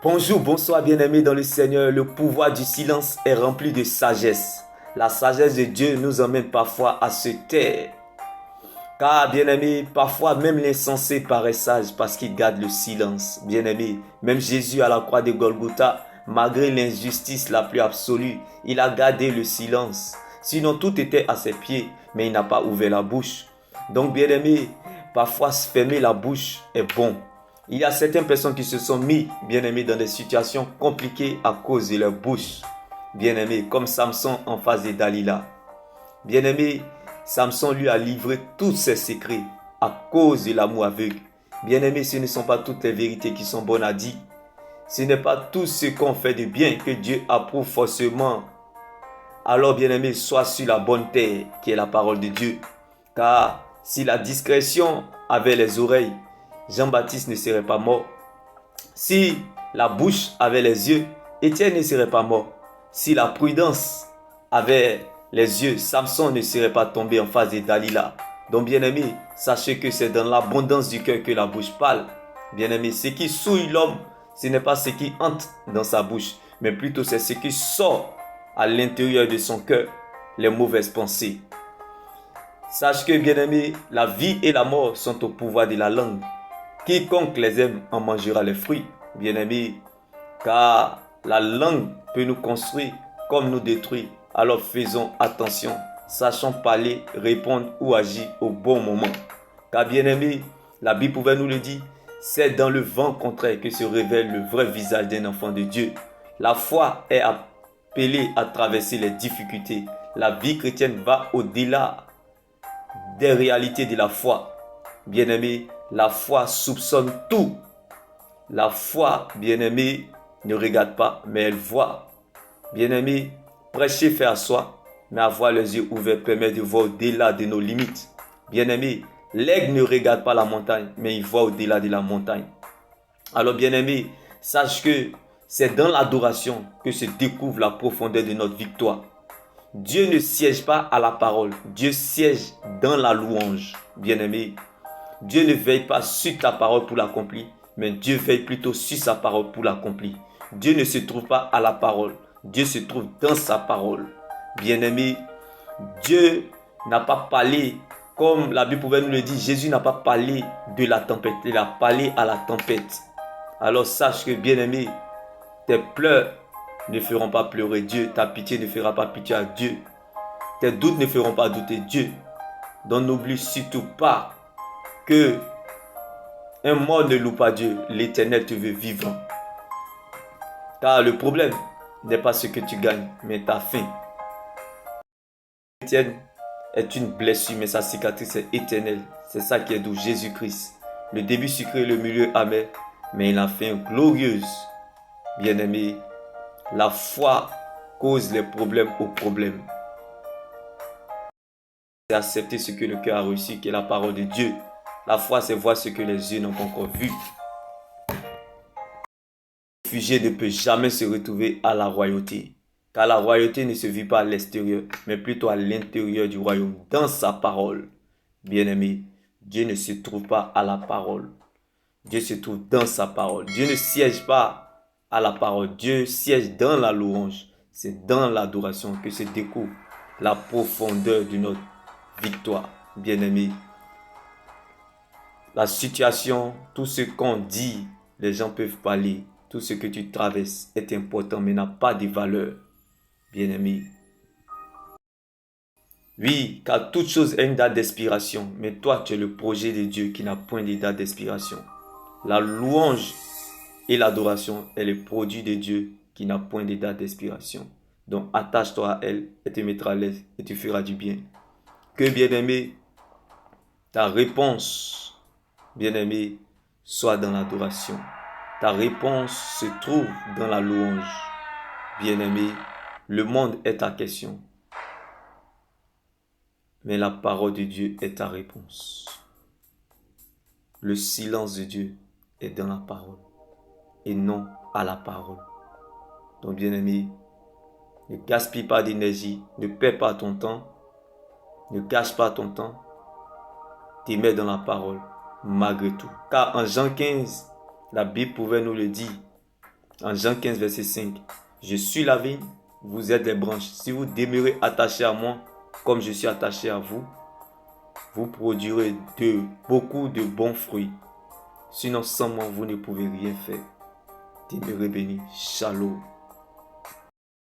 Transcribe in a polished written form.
Bonjour, bonsoir bien-aimés dans le Seigneur. Le pouvoir du silence est rempli de sagesse. La sagesse de Dieu nous emmène parfois à se taire. Car bien-aimés, parfois même l'insensé paraît sage parce qu'il garde le silence. Bien-aimés, même Jésus à la croix de Golgotha, malgré l'injustice la plus absolue, il a gardé le silence. Sinon tout était à ses pieds, mais il n'a pas ouvert la bouche. Donc bien-aimés, parfois fermer la bouche est bon. Il y a certaines personnes qui se sont mis, bien-aimés, dans des situations compliquées à cause de leur bouche. Bien-aimés, comme Samson en face de Dalila. Bien-aimé, Samson lui a livré tous ses secrets à cause de l'amour aveugle. Bien-aimé, ce ne sont pas toutes les vérités qui sont bonnes à dire. Ce n'est pas tout ce qu'on fait de bien que Dieu approuve forcément. Alors, bien-aimé, sois sur la bonne terre qui est la parole de Dieu. Car si la discrétion avait les oreilles, Jean-Baptiste ne serait pas mort. Si la bouche avait les yeux, Étienne ne serait pas mort. Si la prudence avait les yeux, Samson ne serait pas tombé en face de Dalila. Donc bien aimé, sachez que c'est dans l'abondance du cœur que la bouche parle. Bien aimé, ce qui souille l'homme, ce n'est pas ce qui entre dans sa bouche, mais plutôt c'est ce qui sort à l'intérieur de son cœur, les mauvaises pensées. Sache que bien aimé, la vie et la mort sont au pouvoir de la langue. Quiconque les aime en mangera les fruits, bien aimé, car la langue peut nous construire comme nous détruire. Alors faisons attention, sachons parler, répondre ou agir au bon moment. Car bien aimé, la Bible pouvait nous le dire, c'est dans le vent contraire que se révèle le vrai visage d'un enfant de Dieu. La foi est appelée à traverser les difficultés. La vie chrétienne va au-delà des réalités de la foi. Bien-aimé, la foi soupçonne tout. La foi, bien-aimé, ne regarde pas, mais elle voit. Bien-aimé, prêcher fait à soi, mais avoir les yeux ouverts permet de voir au-delà de nos limites. Bien-aimé, l'aigle ne regarde pas la montagne, mais il voit au-delà de la montagne. Alors, bien-aimé, sache que c'est dans l'adoration que se découvre la profondeur de notre victoire. Dieu ne siège pas à la parole, Dieu siège dans la louange. Bien-aimé, Dieu ne veille pas sur ta parole pour l'accomplir, mais Dieu veille plutôt sur sa parole pour l'accomplir. Dieu ne se trouve pas à la parole, Dieu se trouve dans sa parole. Bien-aimé, Dieu n'a pas parlé, comme la Bible pouvait nous le dire, Jésus n'a pas parlé de la tempête, il a parlé à la tempête. Alors sache que, bien-aimé, tes pleurs ne feront pas pleurer Dieu, ta pitié ne fera pas pitié à Dieu, tes doutes ne feront pas douter Dieu. Donc n'oublie surtout pas que un mort ne loue pas Dieu, l'Éternel te veut vivant. Car le problème n'est pas ce que tu gagnes, mais ta fin. Chrétienne est une blessure, mais sa cicatrice est éternelle. C'est ça qui est d'où Jésus-Christ. Le début sucré, le milieu amer, mais la fin glorieuse. Bien-aimé, la foi cause les problèmes aux problèmes. C'est accepter ce que le cœur a reçu, qui est la parole de Dieu. La foi, c'est voir ce que les yeux n'ont pas encore vu. Le réfugié ne peut jamais se retrouver à la royauté. Car la royauté ne se vit pas à l'extérieur, mais plutôt à l'intérieur du royaume, dans sa parole. Bien-aimé, Dieu ne se trouve pas à la parole. Dieu se trouve dans sa parole. Dieu ne siège pas à la parole. Dieu siège dans la louange. C'est dans l'adoration que se découvre la profondeur de notre victoire. Bien-aimé, la situation, tout ce qu'on dit, les gens peuvent parler. Tout ce que tu traverses est important, mais n'a pas de valeur. Bien-aimé. Oui, car toute chose a une date d'expiration, mais toi, tu es le projet de Dieu qui n'a point de date d'expiration. La louange et l'adoration est le produit de Dieu qui n'a point de date d'expiration. Donc, attache-toi à elle, elle te mettra à l'aise et tu feras du bien. Que, bien-aimé, ta réponse, bien-aimé, soit dans l'adoration. Ta réponse se trouve dans la louange. Bien-aimé, le monde est ta question, mais la parole de Dieu est ta réponse. Le silence de Dieu est dans la parole et non à la parole. Donc bien-aimé, ne gaspille pas d'énergie, ne perds pas ton temps, ne gâche pas ton temps, te mets dans la parole malgré tout. Car en Jean 15, la Bible pouvait nous le dire, En Jean 15, verset 5. Je suis la vigne, vous êtes les branches. Si vous demeurez attachés à moi, comme je suis attaché à vous, vous produirez beaucoup de bons fruits. Sinon, sans moi, vous ne pouvez rien faire. Demeurez bénis. Shalom.